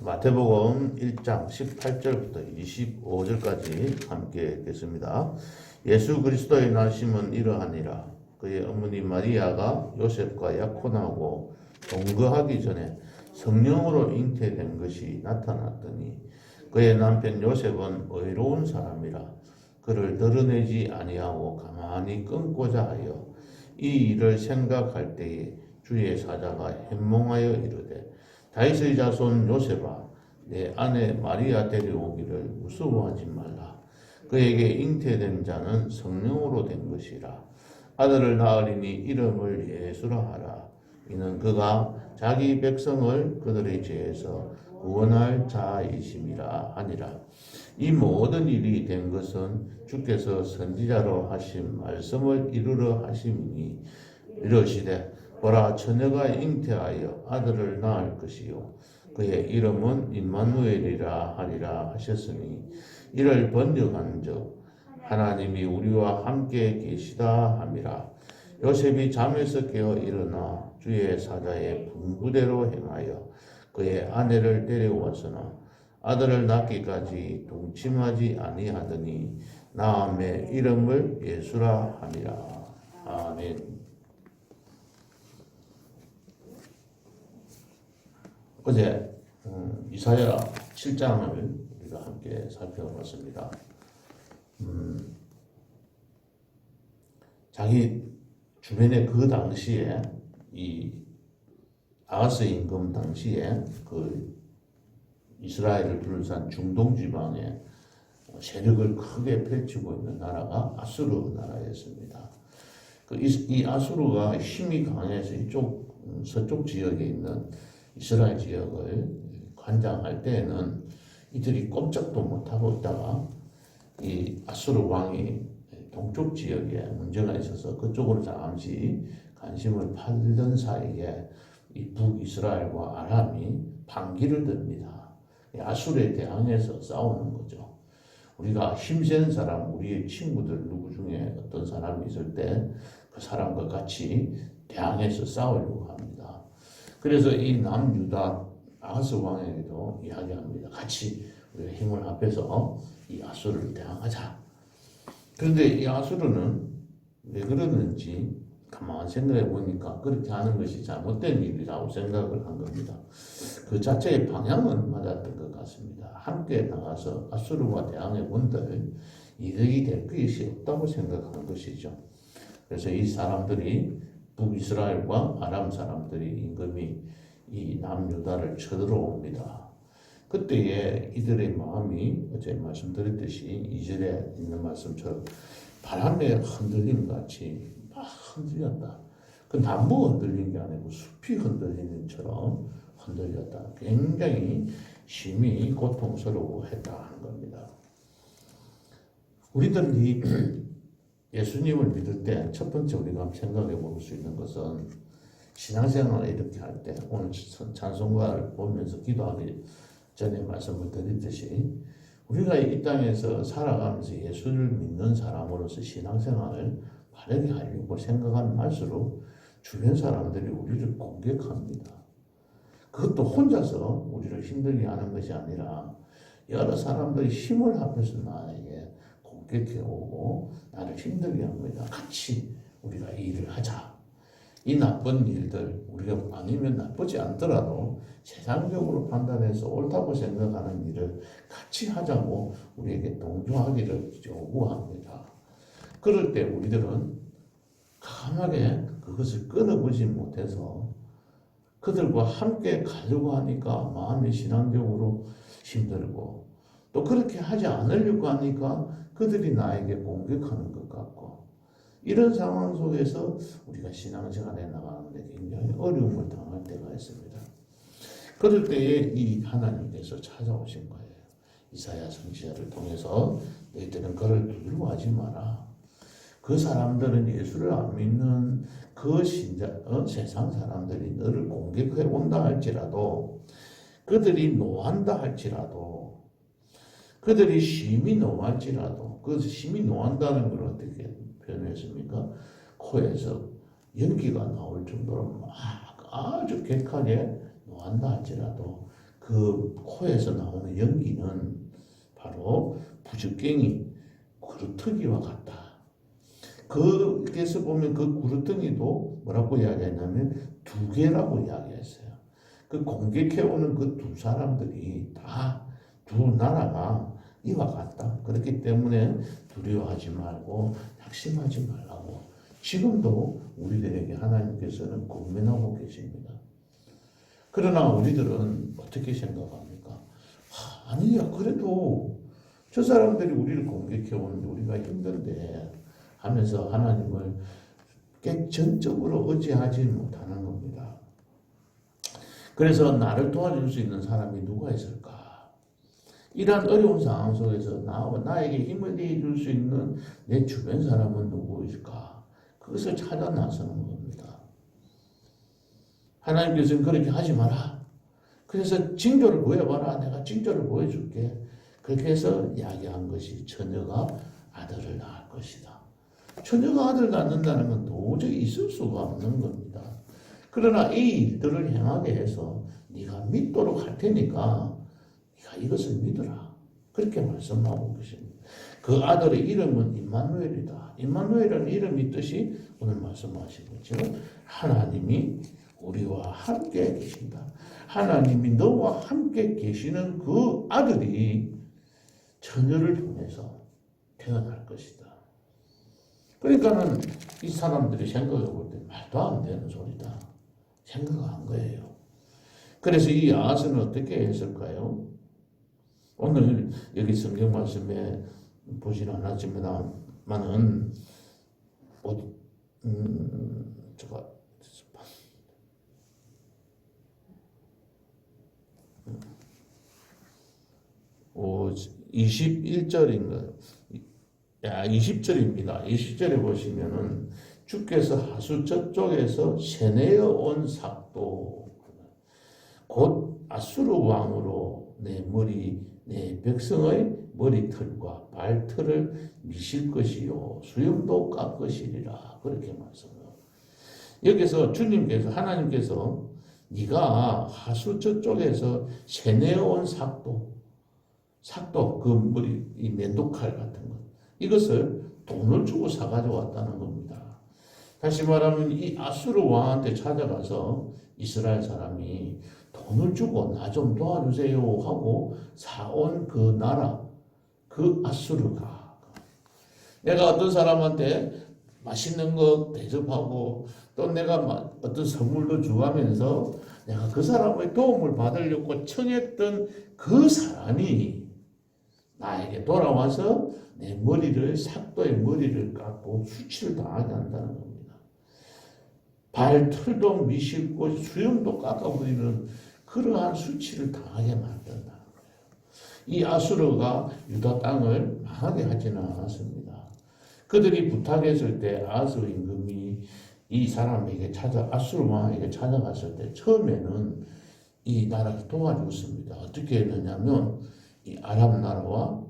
마태복음 1장 18절부터 25절까지 함께 읽겠습니다. 예수 그리스도의 나심은 이러하니라. 그의 어머니 마리아가 요셉과 약혼하고 동거하기 전에 성령으로 잉태된 것이 나타났더니 그의 남편 요셉은 의로운 사람이라 그를 드러내지 아니하고 가만히 끊고자 하여 이 일을 생각할 때에 주의 사자가 현몽하여 이르되 다윗의 자손 요셉아, 내 아내 마리아 데려오기를 무서워하지 말라. 그에게 잉태된 자는 성령으로 된 것이라. 아들을 낳으리니 이름을 예수라 하라. 이는 그가 자기 백성을 그들의 죄에서 구원할 자이심이라 하니라. 이 모든 일이 된 것은 주께서 선지자로 하신 말씀을 이루려 하심이니 이러시되 보라 처녀가 잉태하여 아들을 낳을 것이요 그의 이름은 임마누엘이라 하리라 하셨으니 이를 번역한즉 하나님이 우리와 함께 계시다 함이라. 요셉이 잠에서 깨어 일어나 주의 사자의 분부대로 행하여 그의 아내를 데려왔으나 아들을 낳기까지 동침하지 아니하더니 나음의 이름을 예수라 하니라. 아멘. 어제 이사야 7장을 우리가 함께 살펴봤습니다. 자기 주변에 그 당시에 이 아하스 임금 당시에 그 이스라엘을 둘러싼 중동 지방에 세력을 크게 펼치고 있는 나라가 아수르 나라였습니다. 이 아수르가 힘이 강해서 이쪽 서쪽 지역에 있는 이스라엘 지역을 관장할 때에는 이들이 꼼짝도 못하고 있다가 이 아수르 왕이 동쪽 지역에 문제가 있어서 그쪽으로 잠시 관심을 팔던 사이에 이 북이스라엘과 아람이 반기를 듭니다. 아수르에 대항해서 싸우는 거죠. 우리가 힘센 사람, 우리의 친구들 누구 중에 어떤 사람이 있을 때 그 사람과 같이 대항해서 싸우려고 합니다. 그래서 이 남유다 아하스 왕에게도 이야기합니다. 같이 우리가 힘을 합해서 이 아수르를 대항하자. 그런데 이 아수르는 왜 그러는지 가만히 생각해 보니까 그렇게 하는 것이 잘못된 일이라고 생각을 한 겁니다. 그 자체의 방향은 맞았던 것 같습니다. 함께 나가서 아수르와 대항해 본들 이득이 될 것이 없다고 생각한 것이죠. 그래서 이 사람들이 북이스라엘과 아람 사람들이 임금이 이 남유다를 쳐들어옵니다. 그때에 이들의 마음이 어제 말씀드렸듯이 2절에 있는 말씀처럼 바람에 흔들림 같이 막 흔들렸다. 그 나무가 흔들린 게 아니고 숲이 흔들리는 것처럼 흔들렸다. 굉장히 심히 고통스러워했다는 겁니다. 우리들이 예수님을 믿을 때 첫 번째 우리가 생각해 볼 수 있는 것은 신앙생활을 이렇게 할 때 오늘 찬송가를 보면서 기도하기 전에 말씀을 드렸듯이 우리가 이 땅에서 살아가면서 예수를 믿는 사람으로서 신앙생활을 바르게 하려고 생각하면 할수록 주변 사람들이 우리를 공격합니다. 그것도 혼자서 우리를 힘들게 하는 것이 아니라 여러 사람들이 힘을 합해서 나에게 공격해 오고 나를 힘들게 합니다. 같이 우리가 이 일을 하자. 이 나쁜 일들 우리가 아니면 나쁘지 않더라도 세상적으로 판단해서 옳다고 생각하는 일을 같이 하자고 우리에게 동조하기를 요구합니다. 그럴 때 우리들은 강하게 그것을 끊어보지 못해서 그들과 함께 가려고 하니까 마음이 신앙적으로 힘들고 또 그렇게 하지 않으려고 하니까 그들이 나에게 공격하는 것 같고 이런 상황 속에서 우리가 신앙생활에 나가는데 굉장히 어려움을 당할 때가 있습니다. 그럴 때에 이 하나님께서 찾아오신 거예요. 이사야 선지자를 통해서 너희들은 그를 두려워하지 마라. 그 사람들은 예수를 안 믿는 그 세상 사람들이 너를 공격해 온다 할지라도 그들이 노한다 할지라도 그들이 심히 노할지라도 그 심히 노한다는 걸 어떻게 표현했습니까? 코에서 연기가 나올 정도로 막 아주 격하게 노한다 할지라도 그 그 코에서 나오는 연기는 바로 부적갱이 구루터기와 같다. 그에서 보면 그 구루터기도 뭐라고 이야기했냐면 두 개라고 이야기했어요. 그 공격해오는 그 두 사람들이 다 두 나라가 이와 같다. 그렇기 때문에 두려워하지 말고 낙심하지 말라고 지금도 우리들에게 하나님께서는 권면하고 계십니다. 그러나 우리들은 어떻게 생각합니까? 아니야, 그래도 저 사람들이 우리를 공격해오는데 우리가 힘든데 하면서 하나님을 전적으로 의지하지 못하는 겁니다. 그래서 나를 도와줄 수 있는 사람이 누가 있을까? 이러한 어려운 상황 속에서 나에게 힘을 내줄 수 있는 내 주변 사람은 누구일까? 그것을 찾아 나서는 겁니다. 하나님께서는 그렇게 하지 마라. 그래서 징조를 보여봐라. 내가 징조를 보여줄게. 그렇게 해서 이야기한 것이 처녀가 아들을 낳을 것이다. 처녀가 아들을 낳는다는 건 도저히 있을 수가 없는 겁니다. 그러나 이 일들을 행하게 해서 네가 믿도록 할 테니까 네가 이것을 믿어라. 그렇게 말씀하고 계십니다. 그 아들의 이름은 임마누엘이다. 임마누엘이라는 이름이 뜻이 오늘 말씀하신 것처럼 하나님이 우리와 함께 계신다. 하나님이 너와 함께 계시는 그 아들이 처녀를 통해서 태어날 것이다. 그러니까는 이 사람들이 생각해 볼 때 말도 안 되는 소리다. 생각한 거예요. 그래서 이 아하스는 어떻게 했을까요? 오늘 여기 성경 말씀에 보지는 않았지만은 제가 21절인가 20절입니다. 20절에 보시면은 주께서 하수 저쪽에서 세내어 온 삭도 곧 아수르 왕으로 내 백성의 머리털과 발털을 미실 것이요 수염도 깎으시리라. 그렇게 말씀해요. 여기서 주님께서 하나님께서 네가 하수 저쪽에서 세내어 온 삭도 그 머리 이 면도칼 같은 것 이것을 돈을 주고 사가지고 왔다는 겁니다. 다시 말하면 이 아수르 왕한테 찾아가서 이스라엘 사람이 돈을 주고 나 좀 도와주세요 하고 사온 그 나라 그 아수르가 내가 어떤 사람한테 맛있는 거 대접하고 또 내가 어떤 선물도 주하면서 내가 그 사람의 도움을 받으려고 청했던 그 사람이 나에게 돌아와서 내 머리를 삭도의 머리를 깎고 수치를 당하게 한다는 겁니다. 발털도 미실고 수염도 깎아버리는 그러한 수치를 당하게 만든다는 거예요. 이 아수르가 유다 땅을 망하게 하지는 않았습니다. 그들이 부탁했을 때 아하스 임금이 이 사람에게 아수르 왕에게 찾아갔을 때 처음에는 이 나라를 도와줬습니다. 어떻게 했느냐면 이 아랍 나라와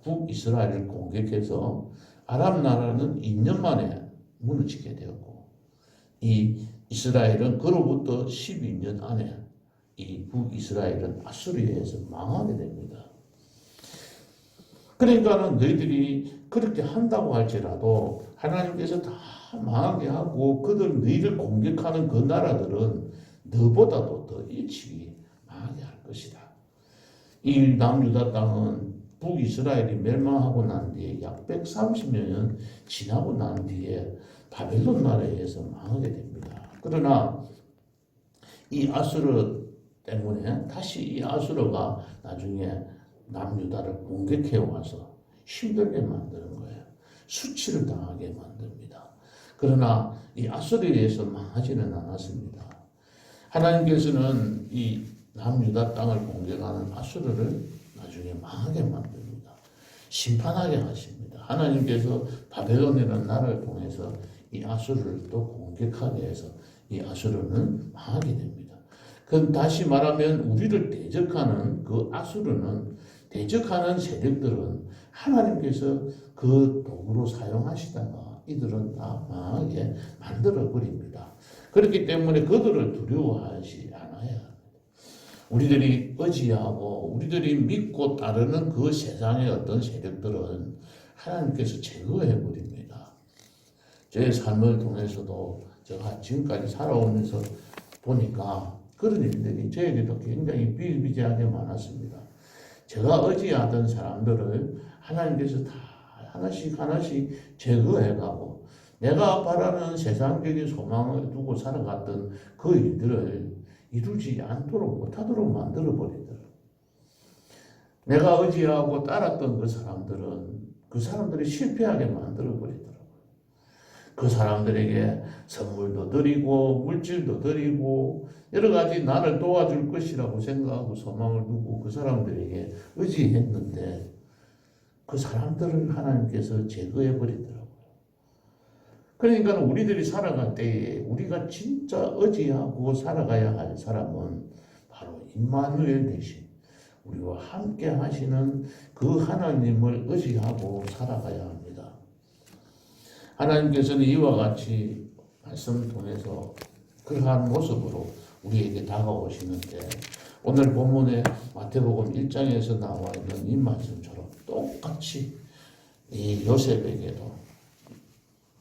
북이스라엘을 공격해서 아랍 나라는 2년 만에 무너지게 되었고 이 이스라엘은 그로부터 12년 안에 이 북이스라엘은 아수르에 의해서 망하게 됩니다. 그러니까는 너희들이 그렇게 한다고 할지라도 하나님께서 다 망하게 하고 너희를 공격하는 그 나라들은 너보다도 더 일찍이 망하게 할 것이다. 이 남유다 땅은 북이스라엘이 멸망하고 난 뒤에 약 130년 지나고 난 뒤에 바벨론 나라에 의해서 망하게 됩니다. 그러나 이 아수르 때문에 다시 이 아수르가 나중에 남유다를 공격해 와서 힘들게 만드는 거예요. 수치를 당하게 만듭니다. 그러나 이 아수르에 의해서 망하지는 않았습니다. 하나님께서는 이 남유다 땅을 공격하는 아수르를 나중에 망하게 만듭니다. 심판하게 하십니다. 하나님께서 바벨론이라는 나라를 통해서 이 아수르를 또 공격하게 해서 이 아수르는 망하게 됩니다. 그럼 다시 말하면 우리를 대적하는 그 아수르는 대적하는 세력들은 하나님께서 그 도구로 사용하시다가 이들은 다 망하게 만들어 버립니다. 그렇기 때문에 그들을 두려워하지 않아야 합니다. 우리들이 의지하고 우리들이 믿고 따르는 그 세상의 어떤 세력들은 하나님께서 제거해 버립니다. 제 삶을 통해서도 제가 지금까지 살아오면서 보니까 그런 일들이 저에게도 굉장히 비일비재하게 많았습니다. 제가 의지하던 사람들을 하나님께서 다 하나씩 하나씩 제거해가고 내가 바라는 세상적인 소망을 두고 살아갔던 그 일들을 이루지 않도록 못하도록 만들어버리더라고요. 내가 의지하고 따랐던 그 사람들이 실패하게 만들어버리더라고요. 그 사람들에게 선물도 드리고 물질도 드리고 여러 가지 나를 도와줄 것이라고 생각하고 소망을 두고 그 사람들에게 의지했는데 그 사람들을 하나님께서 제거해 버리더라고요. 그러니까 우리들이 살아갈 때에 우리가 진짜 의지하고 살아가야 할 사람은 바로 임마누엘 대신 우리와 함께 하시는 그 하나님을 의지하고 살아가야 합니다. 하나님께서는 이와 같이 말씀을 통해서 그러한 모습으로 우리에게 다가오시는데 오늘 본문의 마태복음 1장에서 나와 있는 이 말씀처럼 똑같이 이 요셉에게도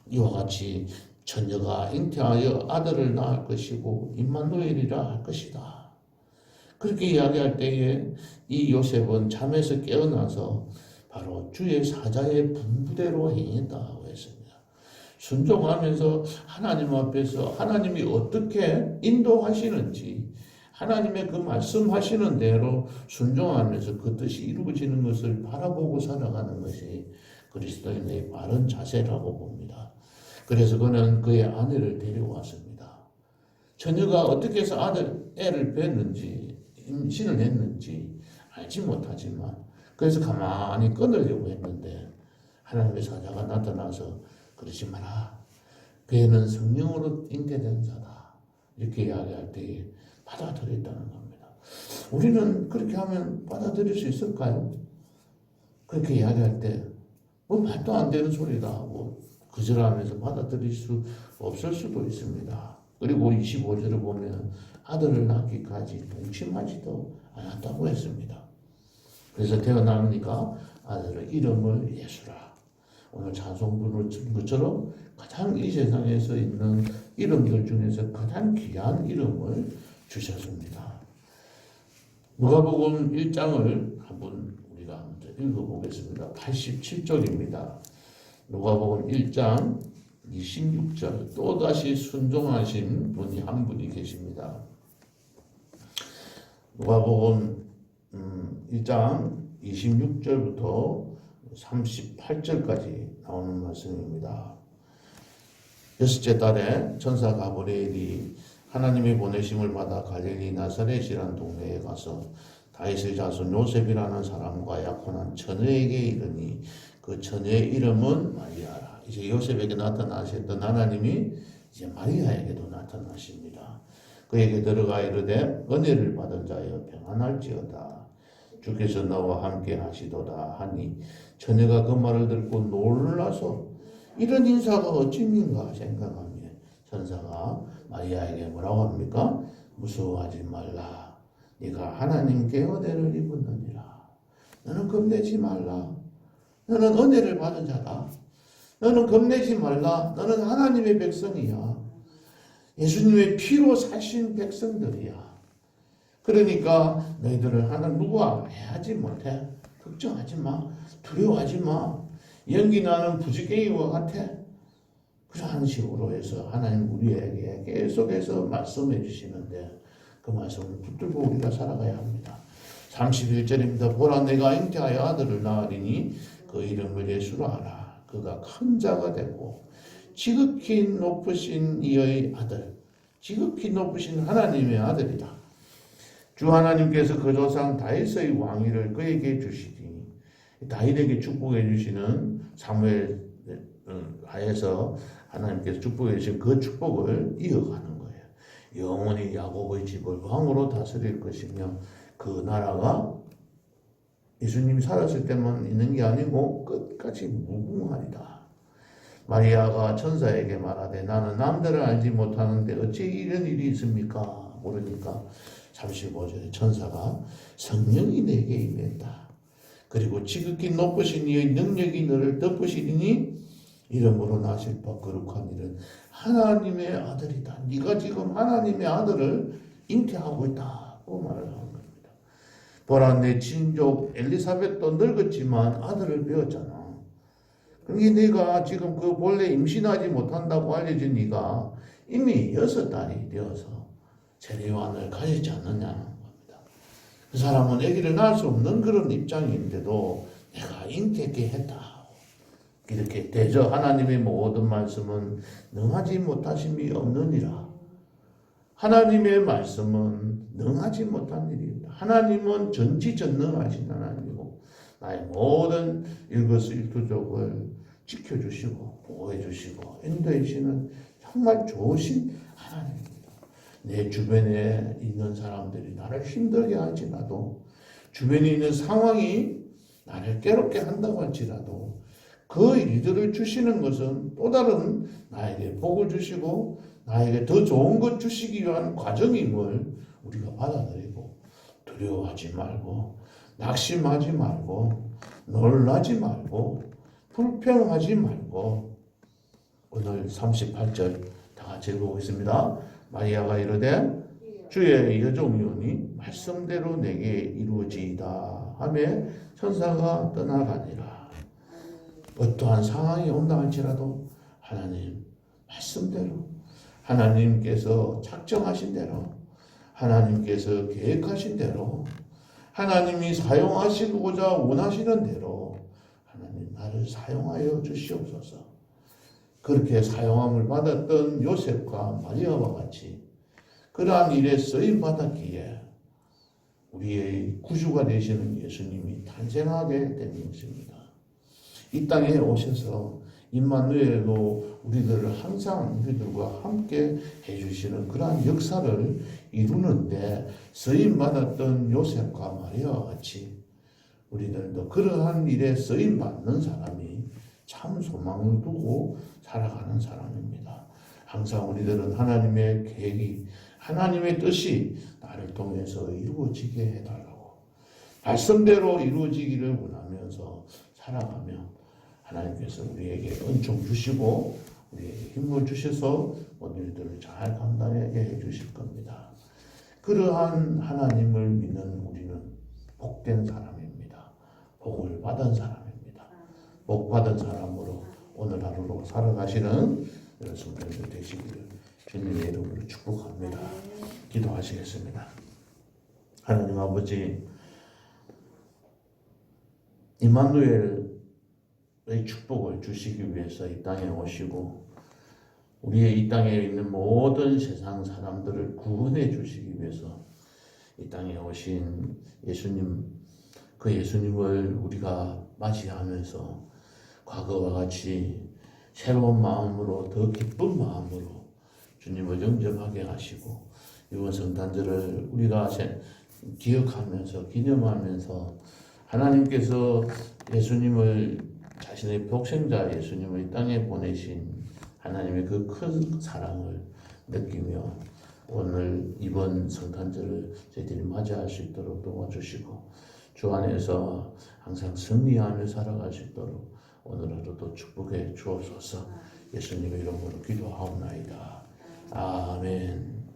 이와 같이 처녀가 잉태하여 아들을 낳을 것이고 임마누엘이라 할 것이다. 그렇게 이야기할 때에 이 요셉은 잠에서 깨어나서 바로 주의 사자의 분부대로 행했다고 했습니다. 순종하면서 하나님 앞에서 하나님이 어떻게 인도하시는지 하나님의 그 말씀하시는 대로 순종하면서 그 뜻이 이루어지는 것을 바라보고 살아가는 것이 그리스도인의 바른 자세라고 봅니다. 그래서 그는 그의 아내를 데려왔습니다. 처녀가 어떻게 해서 애를 뵀는지 임신을 했는지 알지 못하지만 그래서 가만히 끊으려고 했는데 하나님의 사자가 나타나서 그러지 마라. 그 애는 성령으로 잉태된 자다. 이렇게 이야기할 때에 받아들였다는 겁니다. 우리는 그렇게 하면 받아들일 수 있을까요? 그렇게 이야기할 때 뭐 말도 안 되는 소리다 하고 거절하면서 받아들일 수 없을 수도 있습니다. 그리고 25절을 보면 아들을 낳기까지 동침하지도 않았다고 했습니다. 그래서 태어나니까 아들의 이름을 예수라. 오늘 찬송 부르는 것처럼 가장 이 세상에서 있는 이름들 중에서 가장 귀한 이름을 주셨습니다. 누가복음 1장을 한번 우리가 읽어보겠습니다. 87절입니다. 누가복음 1장 26절 또다시 순종하신 분이 한 분이 계십니다. 누가복음 1장 26절부터 38절까지 나오는 말씀입니다. 여섯째 달에 천사 가브리엘이 하나님의 보내심을 받아 갈릴리 나사렛이라는 동네에 가서 다윗의 자손 요셉이라는 사람과 약혼한 처녀에게 이르니 그 처녀의 이름은 마리아라. 이제 요셉에게 나타나셨던 하나님이 이제 마리아에게도 나타나십니다. 그에게 들어가 이르되 은혜를 받은 자여 평안할지어다. 주께서 너와 함께 하시도다 하니 처녀가 그 말을 듣고 놀라서 이런 인사가 어찌민가 생각하며 천사가 마리아에게 뭐라고 합니까? 무서워하지 말라. 네가 하나님께 은혜를 입었느니라. 너는 겁내지 말라. 너는 은혜를 받은 자다. 너는 겁내지 말라. 너는 하나님의 백성이야. 예수님의 피로 사신 백성들이야. 그러니까 너희들을 하나님 누가 해하지 못해. 걱정하지 마. 두려워하지 마. 연기 나는 부지깽이와 같아. 그런 식으로 해서 하나님 우리에게 계속해서 말씀해 주시는데 그 말씀을 붙들고 우리가 살아가야 합니다. 31절입니다. 보라 내가 잉태하여 아들을 낳으리니 그 이름을 예수라 하라. 그가 큰 자가 되고 지극히 높으신 이의 아들, 지극히 높으신 하나님의 아들이다. 주 하나님께서 그 조상 다윗의 왕위를 그에게 주시니 다윗에게 축복해 주시는 사무엘 하에서 하나님께서 축복해 주신 그 축복을 이어가는 거예요. 영원히 야곱의 집을 왕으로 다스릴 것이며 그 나라가 예수님이 살았을 때만 있는 게 아니고 끝까지 무궁하리다. 마리아가 천사에게 말하되 나는 남들을 알지 못하는데 어찌 이런 일이 있습니까? 모르니까 35절에 천사가 성령이 내게 임했다. 그리고 지극히 높으신 이의 능력이 너를 덮으시리니 이름으로 나실 바 거룩한 이는 하나님의 아들이다. 네가 지금 하나님의 아들을 잉태하고 있다고 말을 하는 겁니다. 보라, 내 친족 엘리사벳도 늙었지만 아들을 배웠잖아. 그러니 네가 지금 그 본래 임신하지 못한다고 알려진 네가 이미 6달이 되어서 세례요한을 가졌지 않느냐는 겁니다. 그 사람은 아기를 낳을 수 없는 그런 입장인데도 내가 잉태케 했다. 이렇게 대저 하나님의 모든 말씀은 능하지 못하심이 없느니라. 하나님의 말씀은 능하지 못한 일입니다. 하나님은 전지전능하신 하나님이고 나의 모든 일거수일투족을 지켜주시고 보호해주시고 인도해주시는 정말 좋으신 하나님입니다. 내 주변에 있는 사람들이 나를 힘들게 할지라도 주변에 있는 상황이 나를 괴롭게 한다고 할지라도 그 일들을 주시는 것은 또 다른 나에게 복을 주시고 나에게 더 좋은 것 주시기 위한 과정임을 우리가 받아들이고 두려워하지 말고 낙심하지 말고 놀라지 말고 불평하지 말고 오늘 38절 다 같이 읽어보겠습니다. 마리아가 이르되 주의 여종이오니 말씀대로 내게 이루어지이다 하며 천사가 떠나가니라. 어떠한 상황이 온다 할지라도 하나님 말씀대로 하나님께서 작정하신 대로 하나님께서 계획하신 대로 하나님이 사용하시고자 원하시는 대로 하나님 나를 사용하여 주시옵소서. 그렇게 사용함을 받았던 요셉과 마리아와 같이 그러한 일에 쓰임 받았기에 우리의 구주가 되시는 예수님이 탄생하게 된 것입니다. 이 땅에 오셔서 임마누엘로 우리들을 항상 우리들과 함께 해주시는 그러한 역사를 이루는데 쓰임받았던 요셉과 마리아와 같이 우리들도 그러한 일에 쓰임받는 사람이 참 소망을 두고 살아가는 사람입니다. 항상 우리들은 하나님의 계획이 하나님의 뜻이 나를 통해서 이루어지게 해달라고 말씀대로 이루어지기를 원하면서 살아가며 하나님께서 우리에게 은총 주시고 우리에게 힘을 주셔서 모든 일들을 잘 감당하게 해주실 겁니다. 그러한 하나님을 믿는 우리는 복된 사람입니다. 복을 받은 사람입니다. 복 받은 사람으로 오늘 하루로 살아가시는 성도들 되시기를 주님의 이름으로 축복합니다. 기도하시겠습니다. 하나님 아버지, 임마누엘의 축복을 주시기 위해서 이 땅에 오시고 우리의 이 땅에 있는 모든 세상 사람들을 구원해 주시기 위해서 이 땅에 오신 예수님, 그 예수님을 우리가 맞이하면서 과거와 같이 새로운 마음으로 더 기쁜 마음으로 주님을 영접하게 하시고 이번 성탄절을 우리가 기억하면서 기념하면서 하나님께서 예수님을 자신의 독생자 예수님을 이 땅에 보내신 하나님의 그 큰 사랑을 느끼며 오늘 이번 성탄절을 저희들이 맞이할 수 있도록 도와주시고 주 안에서 항상 승리하며 살아갈 수 있도록 오늘 하루도 축복해 주옵소서. 예수님의 이름으로 기도하옵나이다. 아멘.